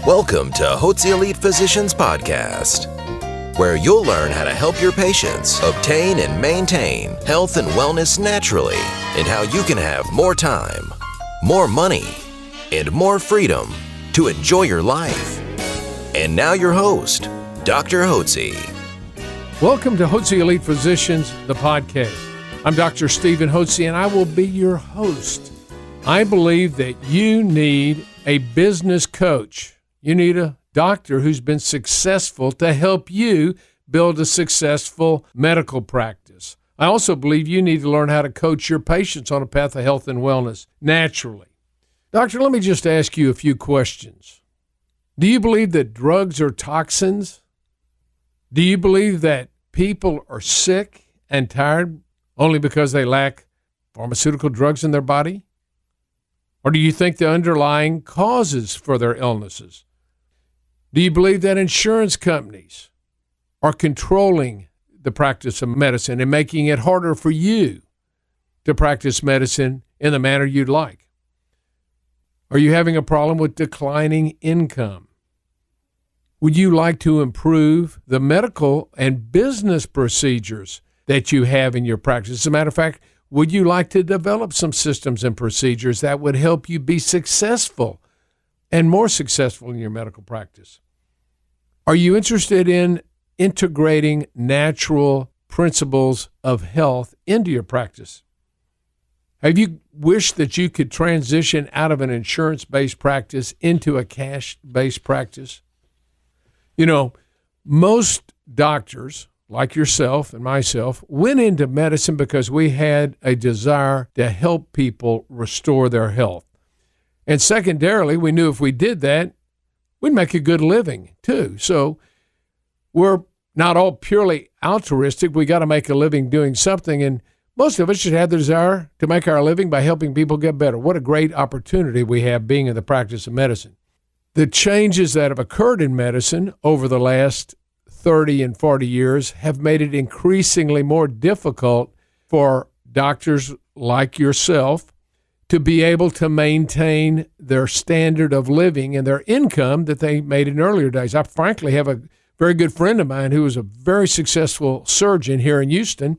Welcome to Hotze Elite Physicians Podcast, where you'll learn how to help your patients obtain and maintain health and wellness naturally, and how you can have more time, more money, and more freedom to enjoy your life. And now your host, Dr. Hotze. Welcome to Hotze Elite Physicians, the podcast. I'm Dr. Stephen Hotze, and I will be your host. I believe that you need a business coach. You need a doctor who's been successful to help you build a successful medical practice. I also believe you need to learn how to coach your patients on a path of health and wellness naturally. Doctor, let me just ask you a few questions. Do you believe that drugs are toxins? Do you believe that people are sick and tired only because they lack pharmaceutical drugs in their body? Or do you think the underlying causes for their illnesses? Do you believe that insurance companies are controlling the practice of medicine and making it harder for you to practice medicine in the manner you'd like? Are you having a problem with declining income? Would you like to improve the medical and business procedures that you have in your practice? As a matter of fact, would you like to develop some systems and procedures that would help you be successful and more successful in your medical practice? Are you interested in integrating natural principles of health into your practice? Have you wished that you could transition out of an insurance-based practice into a cash-based practice? You know, most doctors, like yourself and myself, went into medicine because we had a desire to help people restore their health. And secondarily, we knew if we did that, we'd make a good living too. So we're not all purely altruistic. We got to make a living doing something. And most of us should have the desire to make our living by helping people get better. What a great opportunity we have being in the practice of medicine. The changes that have occurred in medicine over the last 30 and 40 years have made it increasingly more difficult for doctors like yourself to be able to maintain their standard of living and their income that they made in earlier days. I frankly have a very good friend of mine who was a very successful surgeon here in Houston,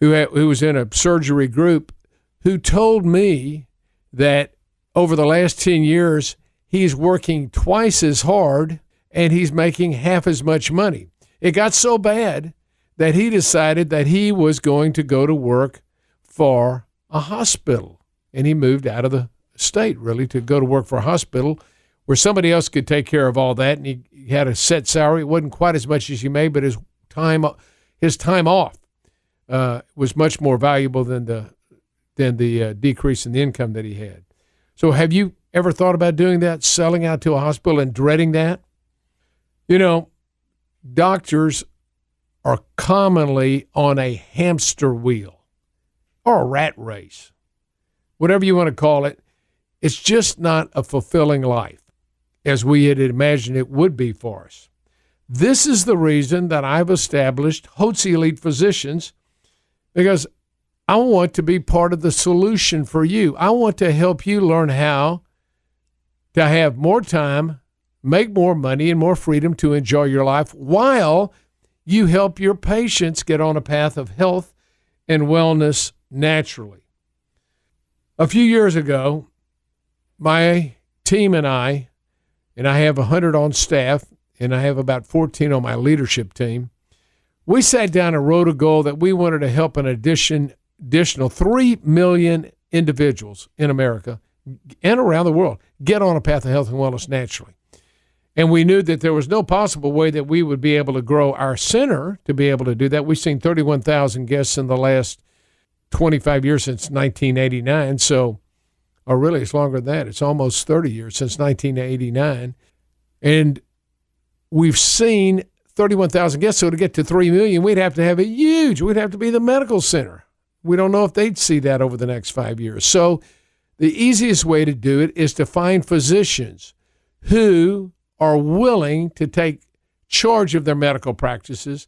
who was in a surgery group, who told me that over the last 10 years, he's working twice as hard and he's making half as much money. It got so bad that he decided that he was going to go to work for a hospital. And he moved out of the state, really, to go to work for a hospital where somebody else could take care of all that. And he had a set salary. It wasn't quite as much as he made, but his time off was much more valuable than the decrease in the income that he had. So have you ever thought about doing that, selling out to a hospital and dreading that? You know, doctors are commonly on a hamster wheel or a rat race. Whatever you want to call it, it's just not a fulfilling life as we had imagined it would be for us. This is the reason that I've established Hotze Elite Physicians, because I want to be part of the solution for you. I want to help you learn how to have more time, make more money, and more freedom to enjoy your life while you help your patients get on a path of health and wellness naturally. A few years ago, my team and I have 100 on staff, and I have about 14 on my leadership team, we sat down and wrote a goal that we wanted to help an additional 3 million individuals in America and around the world get on a path of health and wellness naturally. And we knew that there was no possible way that we would be able to grow our center to be able to do that. We've seen 31,000 guests in the last 25 years since 1989, or really it's longer than that. It's almost 30 years since 1989. And we've seen 31,000 guests, so to get to 3 million, we'd have to be the medical center. We don't know if they'd see that over the next 5 years. So the easiest way to do it is to find physicians who are willing to take charge of their medical practices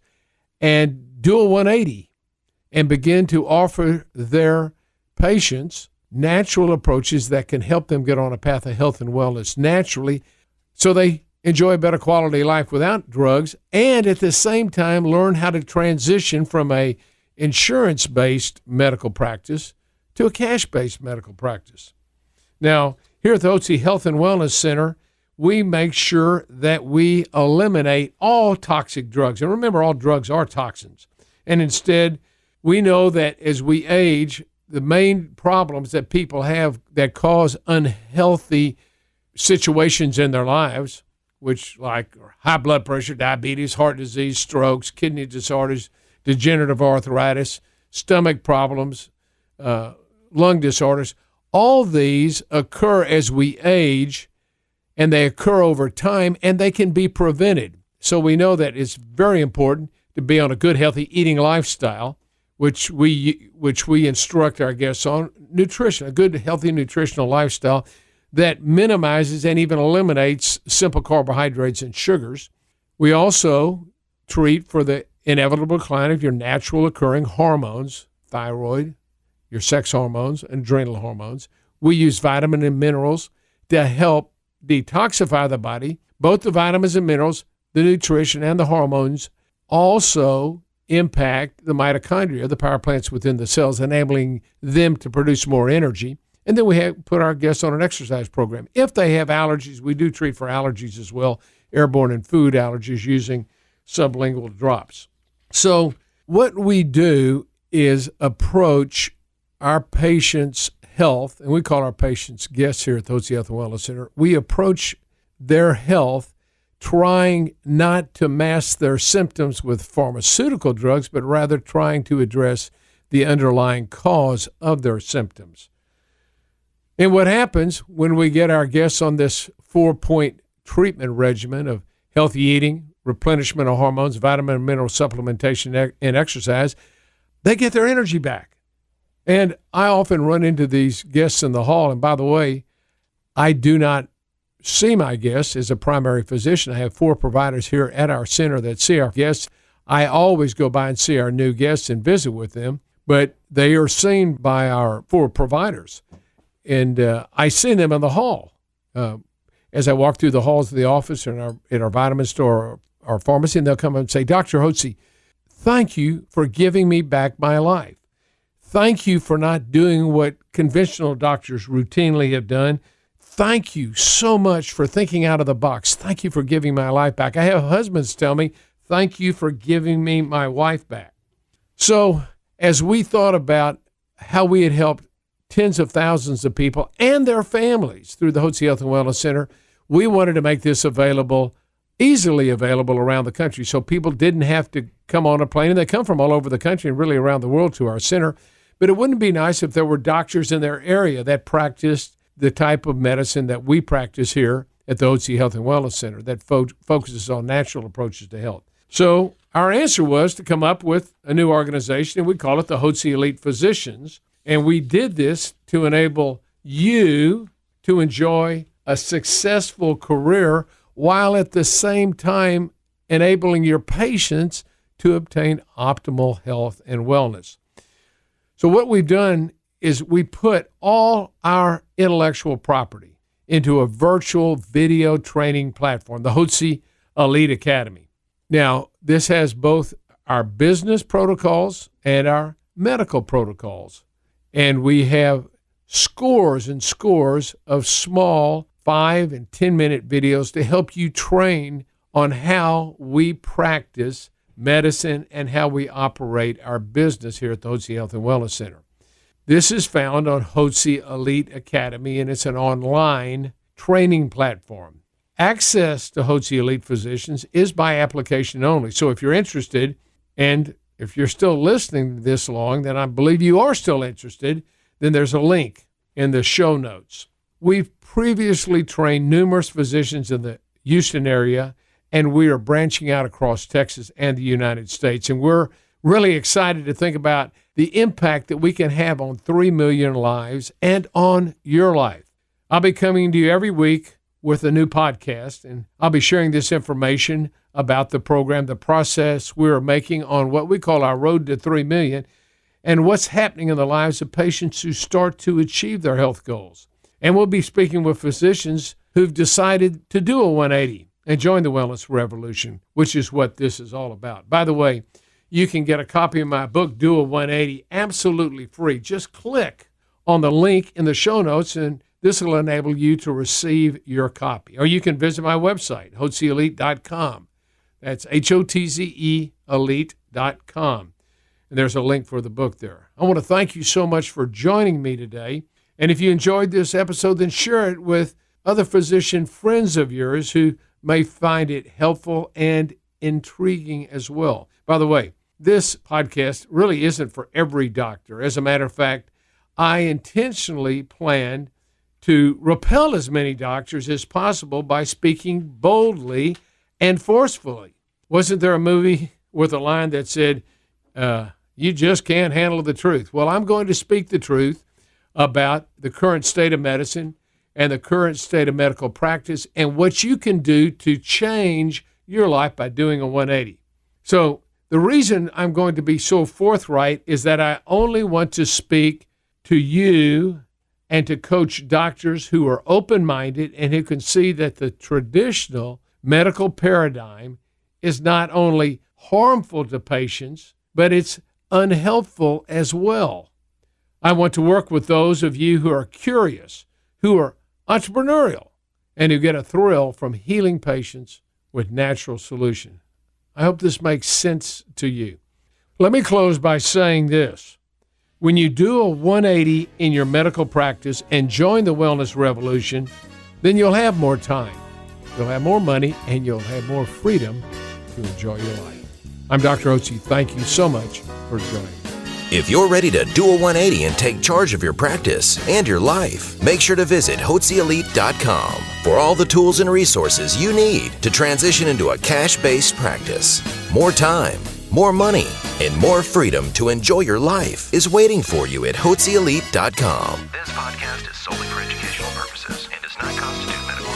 and do a 180 and begin to offer their patients natural approaches that can help them get on a path of health and wellness naturally, so they enjoy a better quality of life without drugs, and at the same time learn how to transition from a insurance-based medical practice to a cash-based medical practice. Now, here at the Hotze Health and Wellness Center, we make sure that we eliminate all toxic drugs. And remember, all drugs are toxins. And instead, we know that as we age, the main problems that people have that cause unhealthy situations in their lives, which like high blood pressure, diabetes, heart disease, strokes, kidney disorders, degenerative arthritis, stomach problems, lung disorders, all these occur as we age, and they occur over time, and they can be prevented. So we know that it's very important to be on a good, healthy eating lifestyle, which we instruct our guests on. Nutrition, a good, healthy nutritional lifestyle that minimizes and even eliminates simple carbohydrates and sugars. We also treat for the inevitable decline of your natural occurring hormones, thyroid, your sex hormones, and adrenal hormones. We use vitamins and minerals to help detoxify the body. Both the vitamins and minerals, the nutrition, and the hormones also impact the mitochondria, the power plants within the cells, enabling them to produce more energy. And then we put our guests on an exercise program. If they have allergies, we do treat for allergies as well, airborne and food allergies, using sublingual drops. So what we do is approach our patients' health, and we call our patients guests here at the Hotze Health and Wellness Center. We approach their health trying not to mask their symptoms with pharmaceutical drugs, but rather trying to address the underlying cause of their symptoms. And what happens when we get our guests on this 4-point treatment regimen of healthy eating, replenishment of hormones, vitamin and mineral supplementation, and exercise, they get their energy back. And I often run into these guests in the hall. And by the way, I do not see my guests as a primary physician. I have 4 providers here at our center that see our guests. I always go by and see our new guests and visit with them, but they are seen by our 4 providers. And I see them in the hall. As I walk through the halls of the office or in our vitamin store or pharmacy, and they'll come up and say, Dr. Hotze, thank you for giving me back my life. Thank you for not doing what conventional doctors routinely have done. Thank you so much for thinking out of the box. Thank you for giving my life back. I have husbands tell me, thank you for giving me my wife back. So as we thought about how we had helped tens of thousands of people and their families through the Hotze Health and Wellness Center, we wanted to make this easily available around the country, so people didn't have to come on a plane. And they come from all over the country and really around the world to our center. But it wouldn't be nice if there were doctors in their area that practiced the type of medicine that we practice here at the Hotze Health and Wellness Center that focuses on natural approaches to health. So our answer was to come up with a new organization, and we call it the Hotze Elite Physicians. And we did this to enable you to enjoy a successful career while at the same time enabling your patients to obtain optimal health and wellness. So what we've done is we put all our intellectual property into a virtual video training platform, the Hotze Elite Academy. Now, this has both our business protocols and our medical protocols. And we have scores and scores of small 5 and 10-minute videos to help you train on how we practice medicine and how we operate our business here at the Hotze Health and Wellness Center. This is found on Hotze Elite Academy, and it's an online training platform. Access to Hotze Elite Physicians is by application only. So if you're interested, and if you're still listening this long, then I believe you are still interested, then there's a link in the show notes. We've previously trained numerous physicians in the Houston area, and we are branching out across Texas and the United States. And we're really excited to think about the impact that we can have on 3 million lives and on your life. I'll be coming to you every week with a new podcast, and I'll be sharing this information about the program, the process we're making on what we call our road to 3 million, and what's happening in the lives of patients who start to achieve their health goals. And we'll be speaking with physicians who've decided to do a 180 and join the wellness revolution, which is what this is all about. By the way, you can get a copy of my book, Do a 180, absolutely free. Just click on the link in the show notes, and this will enable you to receive your copy. Or you can visit my website, HotzeElite.com. That's HOTZE elite.com. And there's a link for the book there. I want to thank you so much for joining me today. And if you enjoyed this episode, then share it with other physician friends of yours who may find it helpful and intriguing as well. By the way, this podcast really isn't for every doctor. As a matter of fact, I intentionally planned to repel as many doctors as possible by speaking boldly and forcefully. Wasn't there a movie with a line that said, you just can't handle the truth? Well, I'm going to speak the truth about the current state of medicine and the current state of medical practice and what you can do to change your life by doing a 180. So the reason I'm going to be so forthright is that I only want to speak to you and to coach doctors who are open-minded and who can see that the traditional medical paradigm is not only harmful to patients, but it's unhelpful as well. I want to work with those of you who are curious, who are entrepreneurial, and who get a thrill from healing patients with natural solutions. I hope this makes sense to you. Let me close by saying this. When you do a 180 in your medical practice and join the wellness revolution, then you'll have more time, you'll have more money, and you'll have more freedom to enjoy your life. I'm Dr. Hotze. Thank you so much for joining me. If you're ready to do a 180 and take charge of your practice and your life, make sure to visit HotzeElite.com for all the tools and resources you need to transition into a cash-based practice. More time, more money, and more freedom to enjoy your life is waiting for you at HotzeElite.com. This podcast is solely for educational purposes and does not constitute medical